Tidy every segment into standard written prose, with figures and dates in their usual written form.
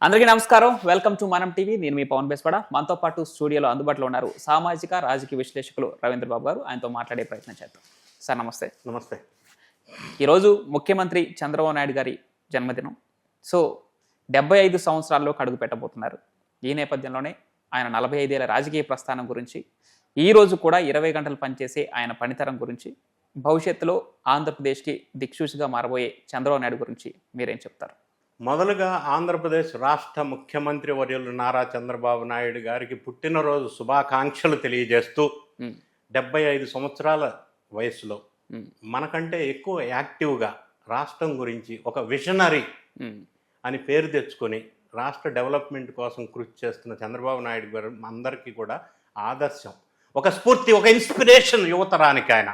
అందరికీ నమస్కారం. Welcome to మనం టీవీ. నేను మీ పవన్ బెస్పడ. మనతో పాటు స్టూడియోలో అందుబాటులో ఉన్నారు సామాజిక రాజకీయ విశ్లేషకులు రవీంద్ర బాబు గారు. ఆయనతో మాట్లాడే ప్రయత్నం చేద్దాం. సార్ నమస్తే. నమస్తే. ఈరోజు ముఖ్యమంత్రి చంద్రబాబు నాయుడు గారి జన్మదినం. సో 75 సంవత్సరాల్లోకి అడుగు పెట్టబోతున్నారు. ఈ నేపథ్యంలోనే ఆయన 45 ఏళ్ల రాజకీయ ప్రస్థానం గురించి, ఈ రోజు కూడా 20 గంటలు పనిచేసే ఆయన పనితరం గురించి, భవిష్యత్తులో ఆంధ్రప్రదేశ్కి దిక్సూచిగా మారబోయే చంద్రబాబు నాయుడు గురించి మీరేం చెప్తారు? మొదలుగా ఆంధ్రప్రదేశ్ రాష్ట్ర ముఖ్యమంత్రి వర్యులు నారా చంద్రబాబు నాయుడు గారికి పుట్టినరోజు శుభాకాంక్షలు తెలియజేస్తూ 75 సంవత్సరాల వయసులో మనకంటే ఎక్కువ యాక్టివ్గా రాష్ట్రం గురించి ఒక విజనరీ అని పేరు తెచ్చుకొని రాష్ట్ర డెవలప్మెంట్ కోసం కృషి చేస్తున్న చంద్రబాబు నాయుడు గారు అందరికీ కూడా ఆదర్శం, ఒక స్ఫూర్తి, ఒక ఇన్స్పిరేషన్ యువతరానికి ఆయన.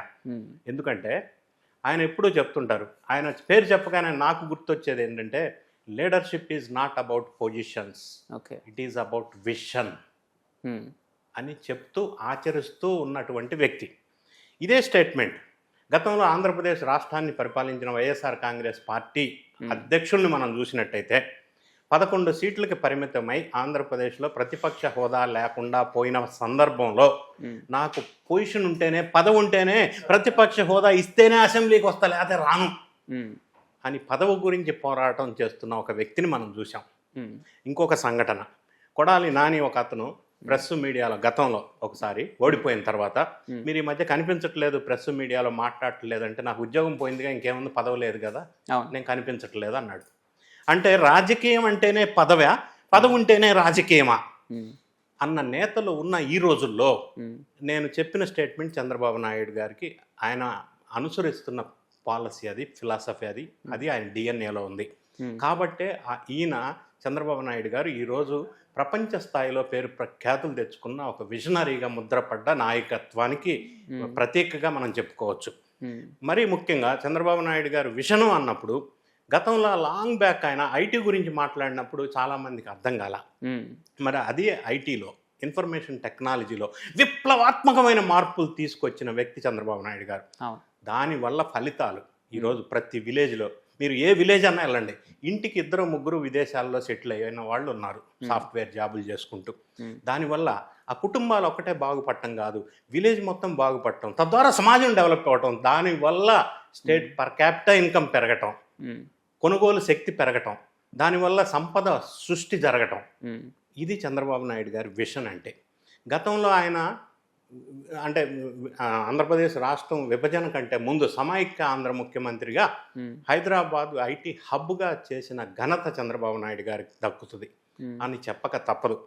ఎందుకంటే ఆయన ఎప్పుడూ చెప్తుంటారు, ఆయన పేరు చెప్పగానే నాకు గుర్తొచ్చేది ఏంటంటే, leadership is not about positions, it is about vision అని చెప్తూ ఆచరిస్తూ ఉన్నటువంటి వ్యక్తి. ఇదే స్టేట్మెంట్ గతంలో ఆంధ్రప్రదేశ్ రాష్ట్రాన్ని పరిపాలించిన వైఎస్ఆర్ కాంగ్రెస్ పార్టీ అధ్యక్షుల్ని మనం చూసినట్టయితే 11 సీట్లకి పరిమితమై ఆంధ్రప్రదేశ్లో ప్రతిపక్ష హోదా లేకుండా పోయిన సందర్భంలో నాకు పొజిషన్ ఉంటేనే, పదవి ఉంటేనే, ప్రతిపక్ష హోదా ఇస్తేనే అసెంబ్లీకి వస్తా, లేకపోతే రాను అని పదవి గురించి పోరాటం చేస్తున్న ఒక వ్యక్తిని మనం చూసాం. ఇంకొక సంఘటన, కొడాలి నాని ఒక అతను ప్రెస్ మీడియాలో గతంలో ఒకసారి ఓడిపోయిన తర్వాత, మీరు ఈ మధ్య కనిపించట్లేదు, ప్రెస్ మీడియాలో మాట్లాడట్లేదంటే, నాకు ఉద్యోగం పోయిందిగా, ఇంకేముంది, పదవి లేదు కదా, నేను కనిపించట్లేదు అన్నాడు. అంటే రాజకీయం అంటేనే పదవా, పదవి ఉంటేనే రాజకీయమా అన్న నేతలు ఉన్న ఈ రోజుల్లో నేను చెప్పిన స్టేట్మెంట్ చంద్రబాబు నాయుడు గారికి ఆయన అనుసరిస్తున్న పాలసీ, అది ఫిలాసఫీ, అది ఆయన డిఎన్ఏలో ఉంది. కాబట్టే ఈయన చంద్రబాబు నాయుడు గారు ఈరోజు ప్రపంచ స్థాయిలో పేరు ప్రఖ్యాతులు తెచ్చుకున్న ఒక విజనరీగా ముద్రపడ్డ నాయకత్వానికి ప్రతీకగా మనం చెప్పుకోవచ్చు. మరీ ముఖ్యంగా చంద్రబాబు నాయుడు గారు విజను అన్నప్పుడు, గతంలో లాంగ్ బ్యాక్ ఆయన ఐటీ గురించి మాట్లాడినప్పుడు చాలామందికి అర్థం కాల. మరి అది ఐటీలో, ఇన్ఫర్మేషన్ టెక్నాలజీలో విప్లవాత్మకమైన మార్పులు తీసుకొచ్చిన వ్యక్తి చంద్రబాబు నాయుడు గారు. దానివల్ల ఫలితాలు ఈరోజు ప్రతి విలేజ్లో, మీరు ఏ విలేజ్ అన్నా వెళ్ళండి, ఇంటికి 2-3 విదేశాల్లో సెటిల్ అయిన వాళ్ళు ఉన్నారు, సాఫ్ట్వేర్ జాబులు చేసుకుంటూ. దానివల్ల ఆ కుటుంబాలు ఒక్కటే బాగుపడటం కాదు, విలేజ్ మొత్తం బాగుపడటం, తద్వారా సమాజం డెవలప్ అవ్వటం, దానివల్ల స్టేట్ పర్ క్యాపిటల్ ఇన్కమ్ పెరగటం, కొనుగోలు శక్తి పెరగటం, దానివల్ల సంపద సృష్టి జరగటం. ఇది చంద్రబాబు నాయుడు గారి విషన్. అంటే గతంలో ఆయన అంటే ఆంధ్రప్రదేశ్ రాష్ట్రం విభజన కంటే ముందు సమైక్య ఆంధ్ర ముఖ్యమంత్రిగా హైదరాబాద్ ఐటీ హబ్గా చేసిన ఘనత చంద్రబాబు నాయుడు గారికి దక్కుతుంది అని చెప్పక తప్పదు.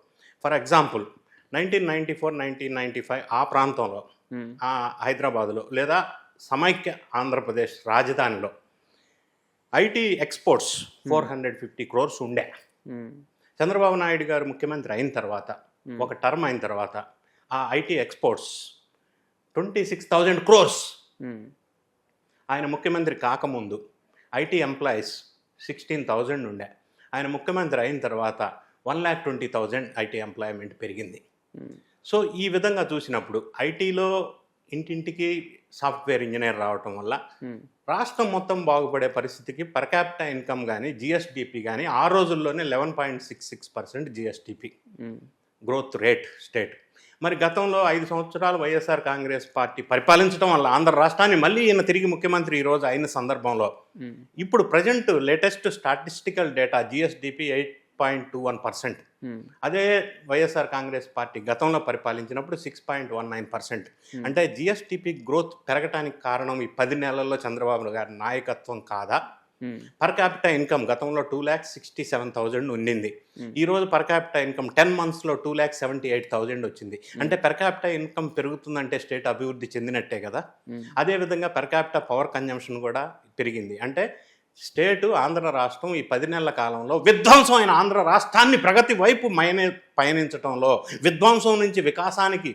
ఫర్ ఎగ్జాంపుల్ 1994, 1995 ఆ ప్రాంతంలో, ఆ హైదరాబాదులో లేదా సమైక్య ఆంధ్రప్రదేశ్ రాజధానిలో ఐటీ ఎక్స్పోర్ట్స్ 450 crores ఉండే. చంద్రబాబు నాయుడు గారు ముఖ్యమంత్రి అయిన తర్వాత, ఒక టర్మ్ అయిన తర్వాత, ఆ ఐటీ ఎక్స్పోర్ట్స్ 26,000 crores. ఆయన ముఖ్యమంత్రి కాకముందు ఐటీ ఎంప్లాయీస్ 16,000 ఉండే. ఆయన ముఖ్యమంత్రి అయిన తర్వాత 1,20,000 ఐటీ ఎంప్లాయ్మెంట్ పెరిగింది. సో ఈ విధంగా చూసినప్పుడు ఐటీలో ఇంటింటికి సాఫ్ట్వేర్ ఇంజనీర్ రావటం వల్ల రాష్ట్రం మొత్తం బాగుపడే పరిస్థితికి పర్ క్యాపిటల్ ఇన్కమ్ కానీ, జిఎస్డిపి కానీ ఆ రోజుల్లోనే 11.66% జిఎస్డిపి గ్రోత్ రేట్ స్టేట్. మరి గతంలో 5 సంవత్సరాలు వైఎస్ఆర్ కాంగ్రెస్ పార్టీ పరిపాలించడం వల్ల ఆంధ్ర రాష్ట్రాన్ని మళ్ళీ ఈయన తిరిగి ముఖ్యమంత్రి ఈరోజు అయిన సందర్భంలో ఇప్పుడు present latest statistical data GSDP 8.21%. అదే వైఎస్ఆర్ కాంగ్రెస్ పార్టీ గతంలో పరిపాలించినప్పుడు 6.19%. అంటే జిఎస్టిపి గ్రోత్ పెరగటానికి కారణం ఈ 10 నెలల్లో చంద్రబాబు గారి నాయకత్వం కాదా? పర్ క్యాపిటల్ ఇన్కమ్ గతంలో 2,67,000 ఉండింది. ఈరోజు పర్ క్యాపిటల్ ఇన్కమ్ 10 monthsలో 2,78,000 వచ్చింది. అంటే పర్ క్యాపిటల్ ఇన్కమ్ పెరుగుతుందంటే స్టేట్ అభివృద్ధి చెందినట్టే కదా. అదేవిధంగా పర్ క్యాపిటల్ పవర్ కన్జంప్షన్ కూడా పెరిగింది. అంటే స్టేటు, ఆంధ్ర రాష్ట్రం ఈ 10 నెలల కాలంలో విధ్వంసమైన ఆంధ్ర రాష్ట్రాన్ని ప్రగతి వైపు పయనించడంలో, విధ్వంసం నుంచి వికాసానికి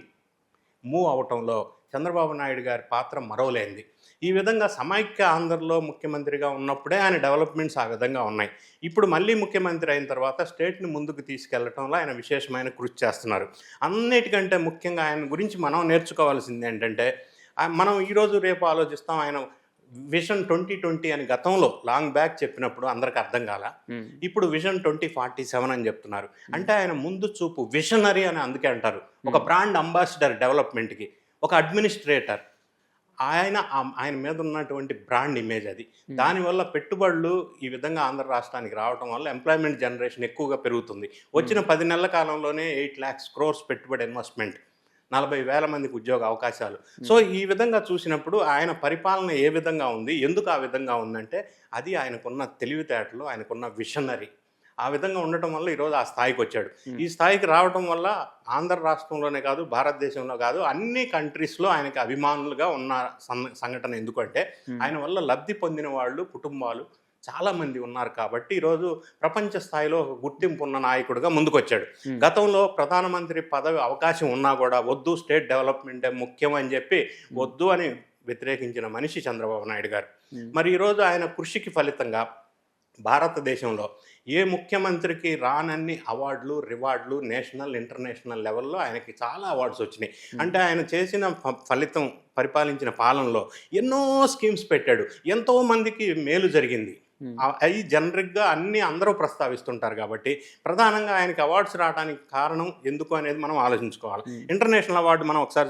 మూవ్ అవటంలో చంద్రబాబు నాయుడు గారి పాత్ర మరవలేంది. ఈ విధంగా సమైక్య ఆంధ్రలో ముఖ్యమంత్రిగా ఉన్నప్పుడే ఆయన డెవలప్మెంట్స్ ఆ విధంగా ఉన్నాయి. ఇప్పుడు మళ్ళీ ముఖ్యమంత్రి అయిన తర్వాత స్టేట్ని ముందుకు తీసుకెళ్లటంలో ఆయన విశేషమైన కృషి చేస్తున్నారు. అన్నిటికంటే ముఖ్యంగా ఆయన గురించి మనం నేర్చుకోవాల్సింది ఏంటంటే, మనం ఈరోజు రేపు ఆలోచిస్తాం, ఆయన విజన్ 2020 అని గతంలో లాంగ్ బ్యాక్ చెప్పినప్పుడు అందరికి అర్థం కాల. ఇప్పుడు విజన్ 2047 అని చెప్తున్నారు. అంటే ఆయన ముందు చూపు విజనరీ అని అందుకే అంటారు. ఒక బ్రాండ్ అంబాసిడర్ డెవలప్మెంట్కి, ఒక అడ్మినిస్ట్రేటర్, ఆయన మీద ఉన్నటువంటి బ్రాండ్ ఇమేజ్ అది. దానివల్ల పెట్టుబడులు ఈ విధంగా ఆంధ్ర రాష్ట్రానికి రావడం వల్ల ఎంప్లాయ్మెంట్ జనరేషన్ ఎక్కువగా పెరుగుతుంది. వచ్చిన 10 నెలల కాలంలోనే 8 lakhs crores పెట్టుబడి ఇన్వెస్ట్మెంట్, 40,000 మందికి ఉద్యోగ అవకాశాలు. సో ఈ విధంగా చూసినప్పుడు ఆయన పరిపాలన ఏ విధంగా ఉంది, ఎందుకు ఆ విధంగా ఉందంటే అది ఆయనకున్న తెలివితేటలు, ఆయనకున్న విషనరీ. ఆ విధంగా ఉండటం వల్ల ఈరోజు ఆ స్థాయికి వచ్చాడు. ఈ స్థాయికి రావడం వల్ల ఆంధ్ర రాష్ట్రంలోనే కాదు, భారతదేశంలో కాదు, అన్ని కంట్రీస్లో ఆయనకి అభిమానులుగా ఉన్న సంఘటన. ఎందుకంటే ఆయన వల్ల లబ్ధి పొందిన వాళ్ళు, కుటుంబాలు చాలామంది ఉన్నారు కాబట్టి ఈరోజు ప్రపంచ స్థాయిలో ఒక గుర్తింపు ఉన్న నాయకుడిగా ముందుకొచ్చాడు. గతంలో ప్రధానమంత్రి పదవి అవకాశం ఉన్నా కూడా వద్దు, స్టేట్ డెవలప్మెంటే ముఖ్యం అని చెప్పి వద్దు అని వ్యతిరేకించిన మనిషి చంద్రబాబు నాయుడు గారు. మరి ఈరోజు ఆయన కృషికి ఫలితంగా భారతదేశంలో ఏ ముఖ్యమంత్రికి రానన్ని అవార్డులు, రివార్డులు నేషనల్, ఇంటర్నేషనల్ లెవెల్లో ఆయనకి చాలా అవార్డ్స్ వచ్చినాయి. అంటే ఆయన చేసిన ఫలితం, పరిపాలించిన పాలనలో ఎన్నో స్కీమ్స్ పెట్టాడు, ఎంతో మందికి మేలు జరిగింది. అవి జనరిక్గా అందరూ ప్రస్తావిస్తుంటారు కాబట్టి ప్రధానంగా ఆయనకి అవార్డ్స్ రావడానికి కారణం ఎందుకు అనేది మనం ఆలోచించుకోవాలి. ఇంటర్నేషనల్ అవార్డు మనం ఒకసారి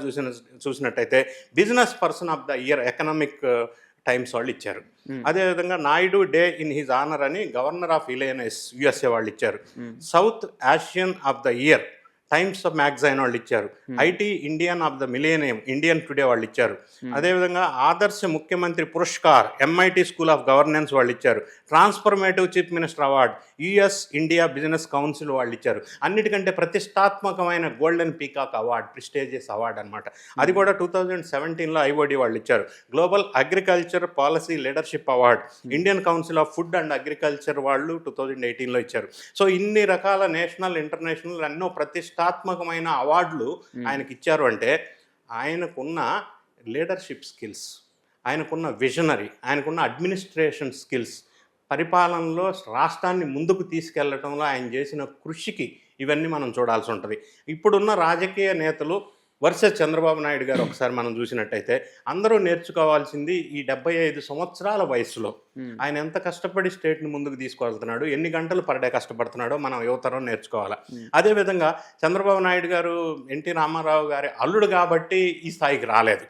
చూసినట్టయితే business person of the year economic times వాళ్ళు ఇచ్చారు. అదేవిధంగా Naidu day in his honour అని గవర్నర్ ఆఫ్ ఇలినాయిస్ USA వాళ్ళు ఇచ్చారు. South Asian of the year times of magazine వాళ్ళు ఇచ్చారు. IT Indian of the millennium Indian today వాళ్ళు ఇచ్చారు. అదేవిధంగా ఆదర్శ ముఖ్యమంత్రి పురస్కార్ MIT స్కూల్ ఆఫ్ గవర్నెన్స్ వాళ్ళు ఇచ్చారు. Transformative chief minister award US India business council వాళ్ళు ఇచ్చారు. అన్నిటికంటే ప్రతిష్టాత్మకమైన golden peacock award, prestigious award అనమాట. అది కూడా 2017లో IOD వాళ్ళు ఇచ్చారు. Global agriculture policy leadership award Indian council of food and agriculture వాళ్ళు 2018లో ఇచ్చారు. సో ఇన్ని రకాల నేషనల్, ఇంటర్నేషనల్ ఎన్నో ప్రతిష్టాత్మకమైన అవార్డులు ఆయనకి ఇచ్చారు. అంటే ఆయనకున్న లీడర్షిప్ స్కిల్స్, ఆయనకున్న విజనరీ, ఆయనకున్న అడ్మినిస్ట్రేషన్ స్కిల్స్, పరిపాలనలో రాష్ట్రాన్ని ముందుకు తీసుకెళ్లడంలో ఆయన చేసిన కృషికి ఇవన్నీ మనం చూడాల్సి ఉంటుంది. ఇప్పుడున్న రాజకీయ నేతలు వర్సెస్ చంద్రబాబు నాయుడు గారు ఒకసారి మనం చూసినట్టయితే అందరూ నేర్చుకోవాల్సింది ఈ 75 సంవత్సరాల వయసులో ఆయన ఎంత కష్టపడి స్టేట్ని ముందుకు తీసుకువెళ్తున్నాడు, ఎన్ని గంటలు పర్ డే కష్టపడుతున్నాడో మనం యువతరం నేర్చుకోవాలి. అదేవిధంగా చంద్రబాబు నాయుడు గారు ఎన్టీ రామారావు గారి అల్లుడు కాబట్టి ఈ స్థాయికి రాలేదు.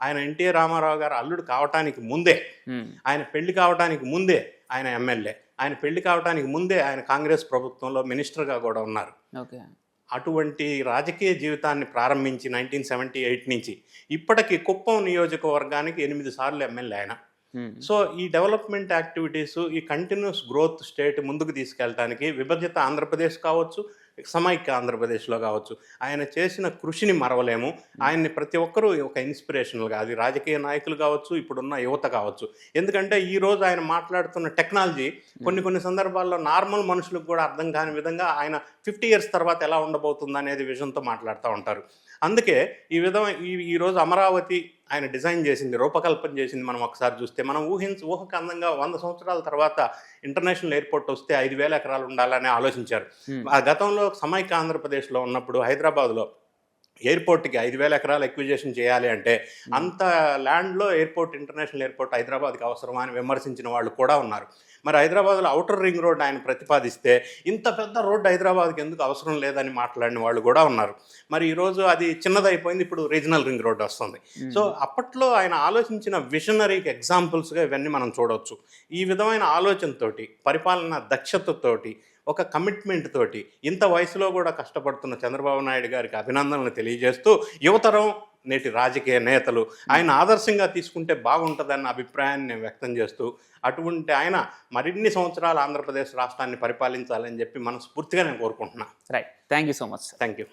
ఆయన ఎన్టీ రామారావు గారు అల్లుడు కావటానికి ముందే, ఆయన పెళ్లి కావటానికి ముందే ఆయన ఎమ్మెల్యే, ఆయన పెళ్లి కావటానికి ముందే ఆయన కాంగ్రెస్ ప్రభుత్వంలో మినిస్టర్గా కూడా ఉన్నారు. అటువంటి రాజకీయ జీవితాన్ని ప్రారంభించి 1978 నుంచి ఇప్పటికి కుప్పం నియోజకవర్గానికి 8 సార్లు ఎమ్మెల్యే ఆయన. సో ఈ డెవలప్మెంట్ యాక్టివిటీస్, ఈ కంటిన్యూస్ గ్రోత్ స్టేట్ ముందుకు తీసుకెళ్ళడానికి విభజిత ఆంధ్రప్రదేశ్ కావచ్చు, సమైక్య ఆంధ్రప్రదేశ్లో కావచ్చు, ఆయన చేసిన కృషిని మరవలేము. ఆయన్ని ప్రతి ఒక్కరూ ఒక ఇన్స్పిరేషనల్గా, అది రాజకీయ నాయకులు కావచ్చు, ఇప్పుడున్న యువత కావచ్చు. ఎందుకంటే ఈరోజు ఆయన మాట్లాడుతున్న టెక్నాలజీ కొన్ని సందర్భాల్లో నార్మల్ మనుషులకు కూడా అర్థం కాని విధంగా ఆయన 50 years తర్వాత ఎలా ఉండబోతుంది అనేది విజన్తో మాట్లాడుతూ ఉంటారు. అందుకే ఈరోజు అమరావతి ఆయన డిజైన్ చేసింది, రూపకల్పన చేసింది మనం ఒకసారి చూస్తే మనం ఊహకు అందంగా 100 సంవత్సరాల తర్వాత ఇంటర్నేషనల్ ఎయిర్పోర్ట్ వస్తే 5,000 ఎకరాలు ఉండాలని ఆలోచించారు. ఆ గతంలో సమైక్య ఆంధ్రప్రదేశ్లో ఉన్నప్పుడు హైదరాబాద్లో ఎయిర్పోర్ట్కి 5,000 ఎకరాలు ఎక్విజేషన్ చేయాలి అంటే అంత ల్యాండ్లో ఎయిర్పోర్ట్, ఇంటర్నేషనల్ ఎయిర్పోర్ట్ హైదరాబాద్కి అవసరమా అని విమర్శించిన వాళ్ళు కూడా ఉన్నారు. మరి హైదరాబాద్లో ఔటర్ రింగ్ రోడ్ ఆయన ప్రతిపాదిస్తే ఇంత పెద్ద రోడ్డు హైదరాబాద్కి ఎందుకు అవసరం లేదని మాట్లాడిన వాళ్ళు కూడా ఉన్నారు. మరి ఈరోజు అది చిన్నదైపోయింది, ఇప్పుడు రీజనల్ రింగ్ రోడ్ వస్తుంది. సో అప్పట్లో ఆయన ఆలోచించిన విజనరీకి ఎగ్జాంపుల్స్గా ఇవన్నీ మనం చూడవచ్చు. ఈ విధమైన ఆలోచనతోటి, పరిపాలన దక్షతతోటి, ఒక కమిట్మెంట్ తోటి ఇంత వయసులో కూడా కష్టపడుతున్న చంద్రబాబు నాయుడు గారికి అభినందనలు తెలియజేస్తూ, యువతరం, నేటి రాజకీయ నేతలు ఆయన ఆదర్శంగా తీసుకుంటే బాగుంటుందన్న అభిప్రాయాన్ని నేను వ్యక్తం చేస్తూ, అటువంటి ఆయన మరిన్ని సంవత్సరాలు ఆంధ్రప్రదేశ్ రాష్ట్రాన్ని పరిపాలించాలని చెప్పి మనస్ఫూర్తిగా నేను కోరుకుంటున్నాను. Right, thank you so much. Thank you.